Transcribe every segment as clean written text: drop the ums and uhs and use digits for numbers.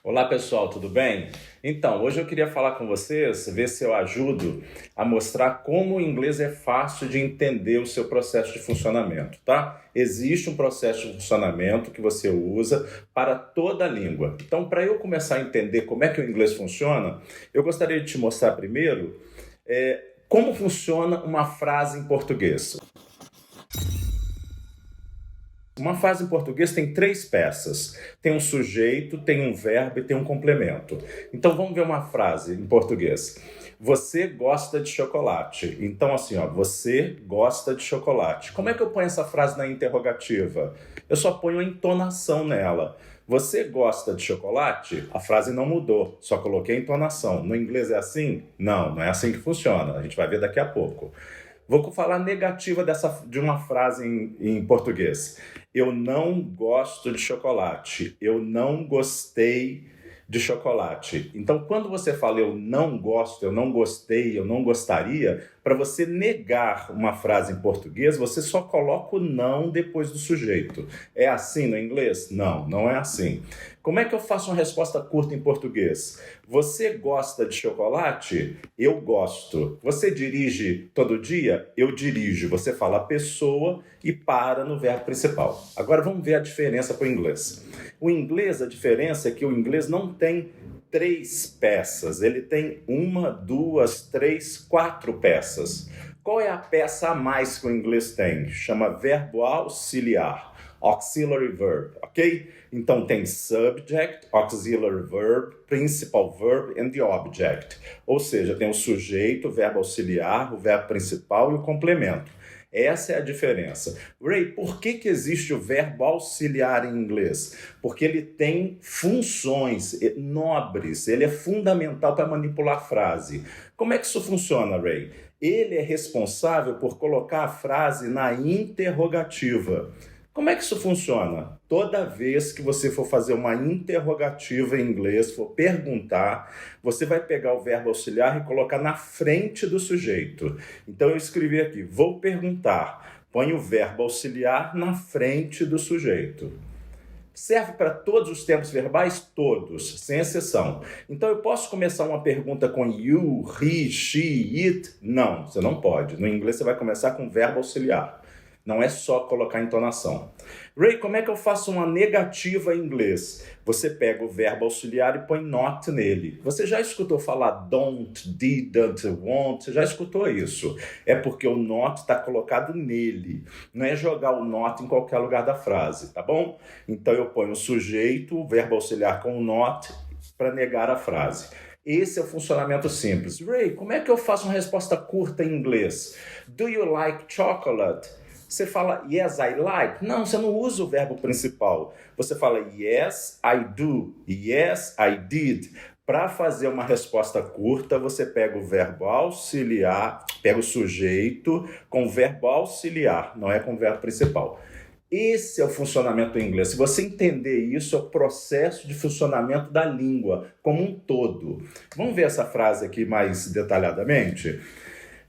Olá pessoal, tudo bem? Então, hoje eu queria falar com vocês, ver se eu ajudo a mostrar como o inglês é fácil de entender o seu processo de funcionamento, tá? Existe um processo de funcionamento que você usa para toda a língua. Então, para eu começar a entender como é que o inglês funciona, eu gostaria de te mostrar primeiro como funciona uma frase em português. Uma frase em português tem três peças. Tem um sujeito, tem um verbo e tem um complemento. Então vamos ver uma frase em português. Você gosta de chocolate. Então assim, você gosta de chocolate. Como é que eu ponho essa frase na interrogativa? Eu só ponho a entonação nela. Você gosta de chocolate? A frase não mudou, só coloquei a entonação. No inglês é assim? Não, não é assim que funciona. A gente vai ver daqui a pouco. Vou falar negativa de uma frase em português. Eu não gosto de chocolate. Eu não gostei de chocolate. Então, quando você fala eu não gosto, eu não gostei, eu não gostaria, para você negar uma frase em português, você só coloca o não depois do sujeito. É assim no inglês? Não, não é assim. Como é que eu faço uma resposta curta em português? Você gosta de chocolate? Eu gosto. Você dirige todo dia? Eu dirijo. Você fala a pessoa e para no verbo principal. Agora vamos ver a diferença para o inglês. O inglês, a diferença é que o inglês não tem três peças. Ele tem uma, duas, três, quatro peças. Qual é a peça a mais que o inglês tem? Chama verbo auxiliar. Auxiliary verb, ok? Então tem subject, auxiliary verb, principal verb and the object. Ou seja, tem o sujeito, o verbo auxiliar, o verbo principal e o complemento. Essa é a diferença. Ray, por que existe o verbo auxiliar em inglês? Porque ele tem funções nobres, ele é fundamental para manipular a frase. Como é que isso funciona, Ray? Ele é responsável por colocar a frase na interrogativa. Como é que isso funciona? Toda vez que você for fazer uma interrogativa em inglês, for perguntar, você vai pegar o verbo auxiliar e colocar na frente do sujeito. Então eu escrevi aqui, vou perguntar. Põe o verbo auxiliar na frente do sujeito. Serve para todos os tempos verbais? Todos, sem exceção. Então eu posso começar uma pergunta com you, he, she, it? Não, você não pode. No inglês você vai começar com verbo auxiliar. Não é só colocar entonação. Ray, como é que eu faço uma negativa em inglês? Você pega o verbo auxiliar e põe not nele. Você já escutou falar don't, didn't, won't? Você já escutou isso? É porque o not está colocado nele. Não é jogar o not em qualquer lugar da frase, tá bom? Então eu ponho o sujeito, o verbo auxiliar com o not para negar a frase. Esse é o funcionamento simples. Ray, como é que eu faço uma resposta curta em inglês? Do you like chocolate? Você fala yes, I like. Não, você não usa o verbo principal. Você fala yes, I do. Yes, I did. Para fazer uma resposta curta, você pega o verbo auxiliar, pega o sujeito com o verbo auxiliar, não é com o verbo principal. Esse é o funcionamento do inglês. Se você entender isso, é o processo de funcionamento da língua como um todo. Vamos ver essa frase aqui mais detalhadamente?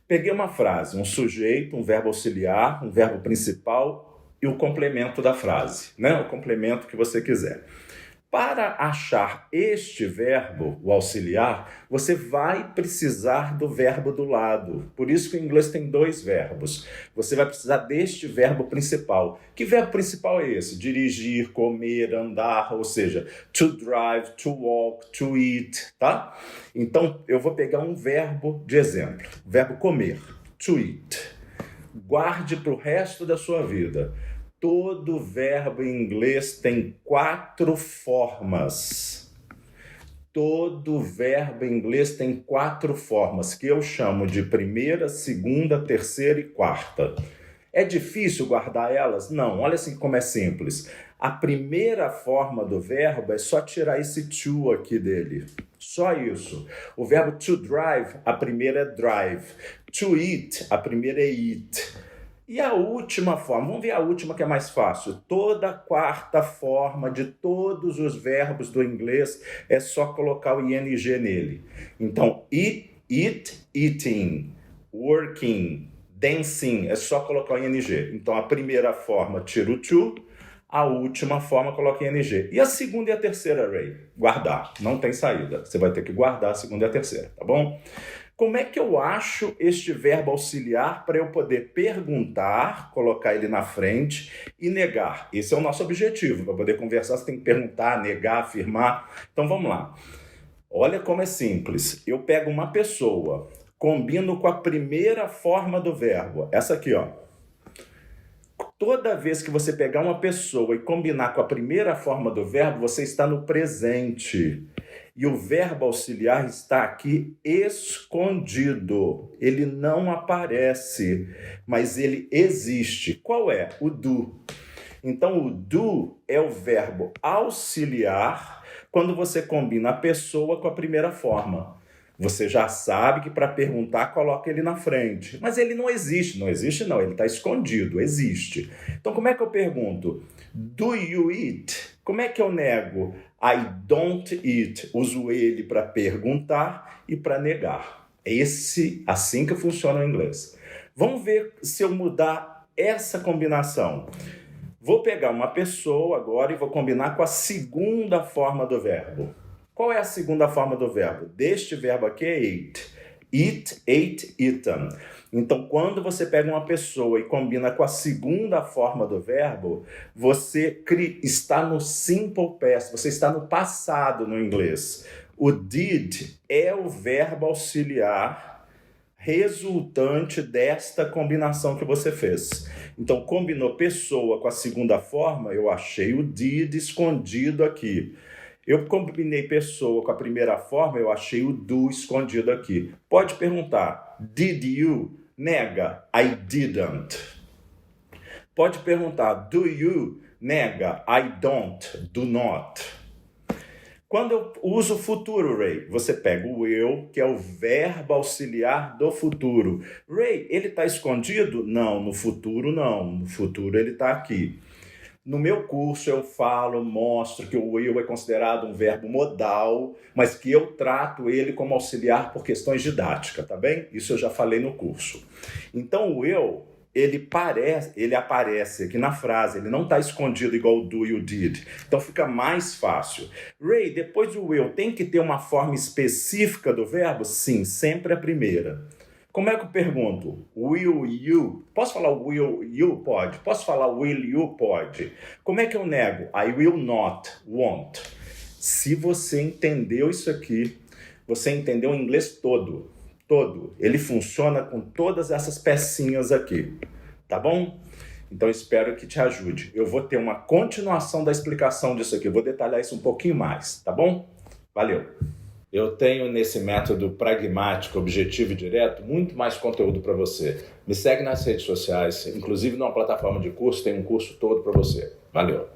Peguei uma frase, um sujeito, um verbo auxiliar, um verbo principal e o complemento da frase, né? O complemento que você quiser. Para achar este verbo, o auxiliar, você vai precisar do verbo do lado. Por isso que o inglês tem dois verbos. Você vai precisar deste verbo principal. Que verbo principal é esse? Dirigir, comer, andar, ou seja, to drive, to walk, to eat, tá? Então, eu vou pegar um verbo de exemplo. Verbo comer, to eat. Guarde para o resto da sua vida. Todo verbo em inglês tem quatro formas. Todo verbo em inglês tem quatro formas, que eu chamo de primeira, segunda, terceira e quarta. É difícil guardar elas? Não, olha assim como é simples. A primeira forma do verbo é só tirar esse to aqui dele. Só isso. O verbo to drive, a primeira é drive. To eat, a primeira é eat. E a última forma, vamos ver a última que é mais fácil. Toda quarta forma de todos os verbos do inglês é só colocar o ing nele. Então, eat, eating, working, dancing, é só colocar o ing. Então, a primeira forma tira o to, A última forma coloca ing. E a segunda e a terceira, Ray? Guardar. Não tem saída. Você vai ter que guardar a segunda e a terceira, tá bom? Como é que eu acho este verbo auxiliar para eu poder perguntar, colocar ele na frente e negar? Esse é o nosso objetivo. Para poder conversar, você tem que perguntar, negar, afirmar. Então vamos lá. Olha como é simples. Eu pego uma pessoa, combino com a primeira forma do verbo. Essa aqui, ó. Toda vez que você pegar uma pessoa e combinar com a primeira forma do verbo, você está no presente. E o verbo auxiliar está aqui escondido. Ele não aparece, mas ele existe. Qual é? O do. Então, o do é o verbo auxiliar quando você combina a pessoa com a primeira forma. Você já sabe que para perguntar, coloca ele na frente. Mas ele não existe. Não existe, não. Ele está escondido. Existe. Então, como é que eu pergunto? Do you eat? Como é que eu nego? I don't eat. Uso ele para perguntar e para negar. É assim que funciona o inglês. Vamos ver se eu mudar essa combinação. Vou pegar uma pessoa agora e vou combinar com a segunda forma do verbo. Qual é a segunda forma do verbo? Deste verbo aqui é eat. Eat, ate, eaten. Então, quando você pega uma pessoa e combina com a segunda forma do verbo, você está no simple past, você está no passado no inglês. O did é o verbo auxiliar resultante desta combinação que você fez. Então, combinou pessoa com a segunda forma, eu achei o did escondido aqui. Eu combinei pessoa com a primeira forma, eu achei o do escondido aqui. Pode perguntar, did you? Nega, I didn't. Pode perguntar, do you? Nega, I don't, do not. Quando eu uso o futuro, Ray, você pega o eu, que é o verbo auxiliar do futuro. Ray, ele está escondido? Não, no futuro não. No futuro ele está aqui. No meu curso eu mostro que o eu é considerado um verbo modal, mas que eu trato ele como auxiliar por questões didáticas, tá bem? Isso eu já falei no curso. Então o eu, ele aparece aqui na frase, ele não está escondido igual o do e o did. Então fica mais fácil. Ray, depois do eu tem que ter uma forma específica do verbo? Sim, sempre a primeira. Como é que eu pergunto? Will you? Posso falar will you? Pode. Posso falar will you? Pode. Como é que eu nego? I will not, won't. Se você entendeu isso aqui, você entendeu o inglês todo. Todo. Ele funciona com todas essas pecinhas aqui. Tá bom? Então espero que te ajude. Eu vou ter uma continuação da explicação disso aqui. Eu vou detalhar isso um pouquinho mais. Tá bom? Valeu! Eu tenho nesse método pragmático, objetivo e direto, muito mais conteúdo para você. Me segue nas redes sociais, inclusive numa plataforma de curso, tem um curso todo para você. Valeu!